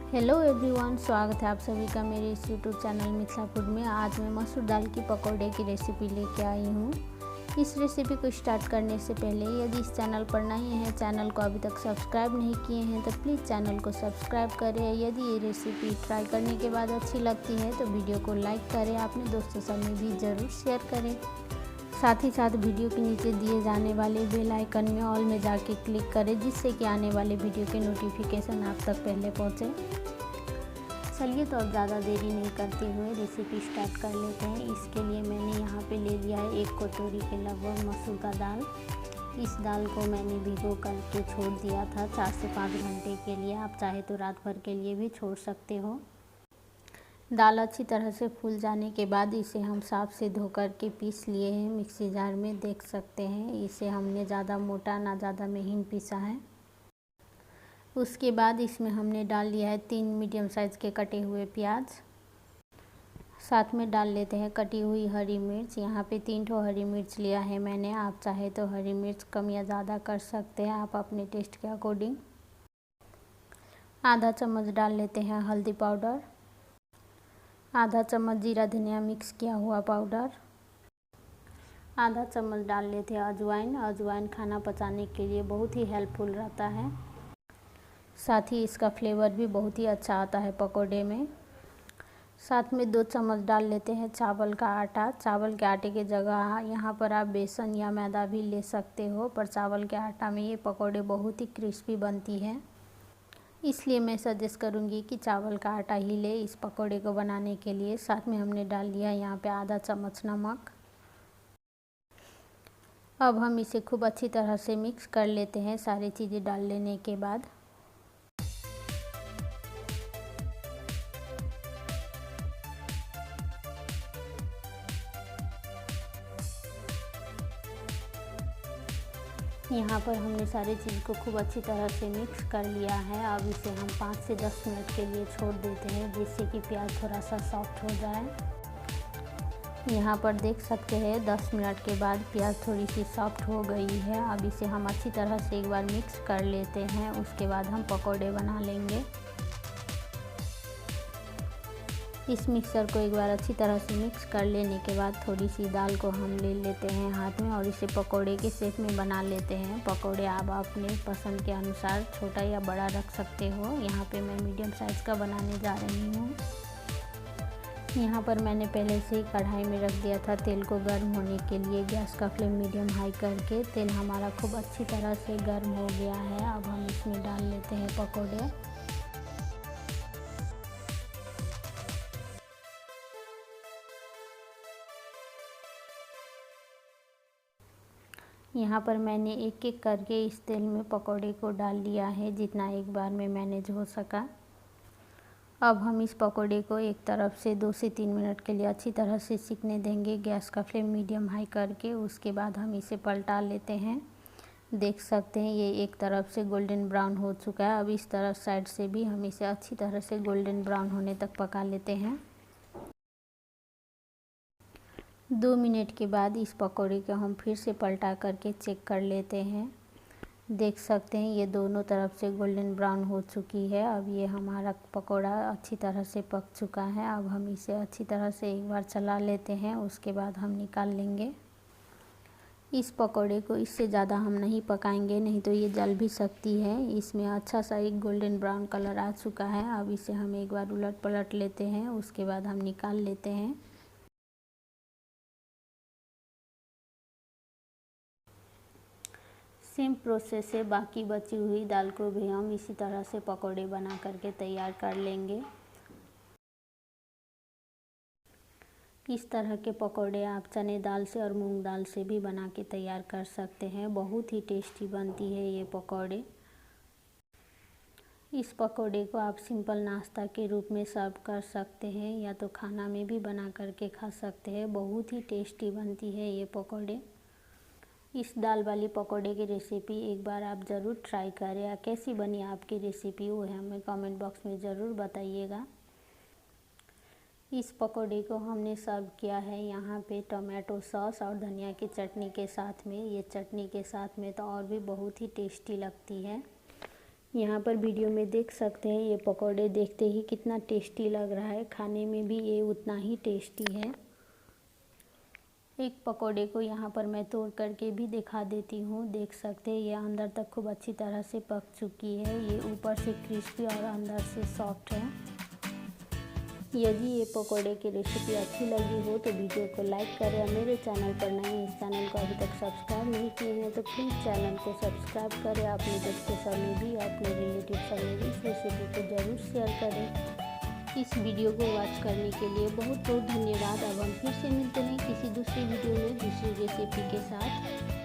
Hello everyone, स्वागत है आप सभी का मेरे इस यूट्यूब चैनल मिथिला फूड में। आज मैं मसूर दाल की पकौड़े की रेसिपी लेके आई हूँ। इस रेसिपी को स्टार्ट करने से पहले यदि इस चैनल पर नए हैं, चैनल को अभी तक सब्सक्राइब नहीं किए हैं तो प्लीज़ चैनल को सब्सक्राइब करें। यदि ये रेसिपी ट्राई करने के बाद अच्छी लगती है तो वीडियो को लाइक करें, अपने दोस्तों सब में भी ज़रूर शेयर करें। साथ ही साथ वीडियो के नीचे दिए जाने वाले बेल आइकन में ऑल में जाके क्लिक करें, जिससे कि आने वाले वीडियो के नोटिफिकेशन आप तक पहले पहुँचे। चलिए तो अब ज़्यादा देरी नहीं करते हुए रेसिपी स्टार्ट कर लेते हैं। इसके लिए मैंने यहाँ पे ले लिया है 1 कटोरी के लगभग मसूर का दाल। इस दाल को मैंने भिगो करके छोड़ दिया था 4 से 5 घंटे के लिए। आप चाहे तो रात भर के लिए भी छोड़ सकते हो। दाल अच्छी तरह से फूल जाने के बाद इसे हम साफ से धो कर के पीस लिए हैं मिक्सी जार में। देख सकते हैं इसे हमने ज़्यादा मोटा ना ज़्यादा महीन पीसा है। उसके बाद इसमें हमने डाल लिया है 3 मीडियम साइज़ के कटे हुए प्याज। साथ में डाल लेते हैं कटी हुई हरी मिर्च। यहाँ पे 3 ठो हरी मिर्च लिया है मैंने। आप चाहे तो हरी मिर्च कम या ज़्यादा कर सकते हैं, आप अपने टेस्ट के अकॉर्डिंग। आधा चम्मच डाल लेते हैं हल्दी पाउडर। आधा चम्मच जीरा धनिया मिक्स किया हुआ पाउडर। आधा चम्मच डाल लेते हैं अजवाइन। अजवाइन खाना पचाने के लिए बहुत ही हेल्पफुल रहता है। साथ ही इसका फ्लेवर भी बहुत ही अच्छा आता है पकोड़े में। साथ में 2 चम्मच डाल लेते हैं चावल का आटा। चावल के आटे की जगह यहाँ पर आप बेसन या मैदा भी ले सकते हो, पर चावल के आटा में ये पकोड़े बहुत ही क्रिस्पी बनती है, इसलिए मैं सजेस्ट करूँगी कि चावल का आटा ही ले इस पकोड़े को बनाने के लिए। साथ में हमने डाल लिया यहाँ पे आधा चम्मच नमक। अब हम इसे खूब अच्छी तरह से मिक्स कर लेते हैं सारी चीज़ें डाल लेने के बाद। यहाँ पर हमने सारी चीज़ को खूब अच्छी तरह से मिक्स कर लिया है। अब इसे हम 5 से 10 मिनट के लिए छोड़ देते हैं, जिससे कि प्याज थोड़ा सा सॉफ्ट हो जाए। यहाँ पर देख सकते हैं 10 मिनट के बाद प्याज थोड़ी सी सॉफ्ट हो गई है। अब इसे हम अच्छी तरह से एक बार मिक्स कर लेते हैं, उसके बाद हम पकौड़े बना लेंगे। इस मिक्सर को एक बार अच्छी तरह से मिक्स कर लेने के बाद थोड़ी सी दाल को हम ले लेते हैं हाथ में और इसे पकोड़े के शेप में बना लेते हैं। पकोड़े आप अपने पसंद के अनुसार छोटा या बड़ा रख सकते हो। यहाँ पे मैं मीडियम साइज़ का बनाने जा रही हूँ। यहाँ पर मैंने पहले से ही कढ़ाई में रख दिया था तेल को गर्म होने के लिए। गैस का फ्लेम मीडियम हाई करके तेल हमारा खूब अच्छी तरह से गर्म हो गया है। अब हम इसमें डाल लेते हैं पकोड़े। यहाँ पर मैंने एक एक करके इस तेल में पकोड़े को डाल लिया है, जितना एक बार में मैनेज हो सका। अब हम इस पकोड़े को एक तरफ से 2 से 3 मिनट के लिए अच्छी तरह से सिकने देंगे, गैस का फ्लेम मीडियम हाई करके। उसके बाद हम इसे पलटा लेते हैं। देख सकते हैं ये एक तरफ से गोल्डन ब्राउन हो चुका है। अब इस तरफ साइड से भी हम इसे अच्छी तरह से गोल्डन ब्राउन होने तक पका लेते हैं। 2 मिनट के बाद इस पकौड़े को हम फिर से पलटा करके चेक कर लेते हैं। देख सकते हैं ये दोनों तरफ से गोल्डन ब्राउन हो चुकी है। अब ये हमारा पकौड़ा अच्छी तरह से पक चुका है। अब हम इसे अच्छी तरह से एक बार चला लेते हैं, उसके बाद हम निकाल लेंगे। इस पकौड़े को इससे ज़्यादा हम नहीं पकाएंगे, नहीं तो ये जल भी सकती है। इसमें अच्छा सा एक गोल्डन ब्राउन कलर आ चुका है। अब इसे हम एक बार उलट पलट लेते हैं, उसके बाद हम निकाल लेते हैं। सेम प्रोसेस से बाकी बची हुई दाल को भी हम इसी तरह से पकोड़े बना करके तैयार कर लेंगे। इस तरह के पकोड़े आप चने दाल से और मूंग दाल से भी बना के तैयार कर सकते हैं। बहुत ही टेस्टी बनती है ये पकोड़े। इस पकोड़े को आप सिंपल नाश्ता के रूप में सर्व कर सकते हैं, या तो खाना में भी बना करके खा सकते हैं। बहुत ही टेस्टी बनती है ये पकोड़े। इस दाल वाली पकोड़े की रेसिपी एक बार आप ज़रूर ट्राई करें। या कैसी बनी आपकी रेसिपी वो हमें कमेंट बॉक्स में ज़रूर बताइएगा। इस पकोड़े को हमने सर्व किया है यहाँ पे टोमेटो सॉस और धनिया की चटनी के साथ में। ये चटनी के साथ में तो और भी बहुत ही टेस्टी लगती है। यहाँ पर वीडियो में देख सकते हैं ये पकौड़े देखते ही कितना टेस्टी लग रहा है, खाने में भी ये उतना ही टेस्टी है। एक पकौड़े को यहाँ पर मैं तोड़ करके भी दिखा देती हूँ। देख सकते हैं ये अंदर तक खूब अच्छी तरह से पक चुकी है। ये ऊपर से क्रिस्पी और अंदर से सॉफ्ट है। यदि ये पकौड़े की रेसिपी अच्छी लगी हो तो वीडियो को लाइक करें और मेरे चैनल पर नए हैं, इस चैनल को अभी तक सब्सक्राइब नहीं किए हैं तो प्लीज़ चैनल को सब्सक्राइब करें। अपने दोस्तों सब में भी, अपने रिलेटिव सब में भी इस रेसिपी को ज़रूर शेयर करें। इस वीडियो को वॉच करने के लिए बहुत बहुत धन्यवाद। अब हम फिर से मिलते हैं किसी दूसरी वीडियो में दूसरी रेसिपी के साथ।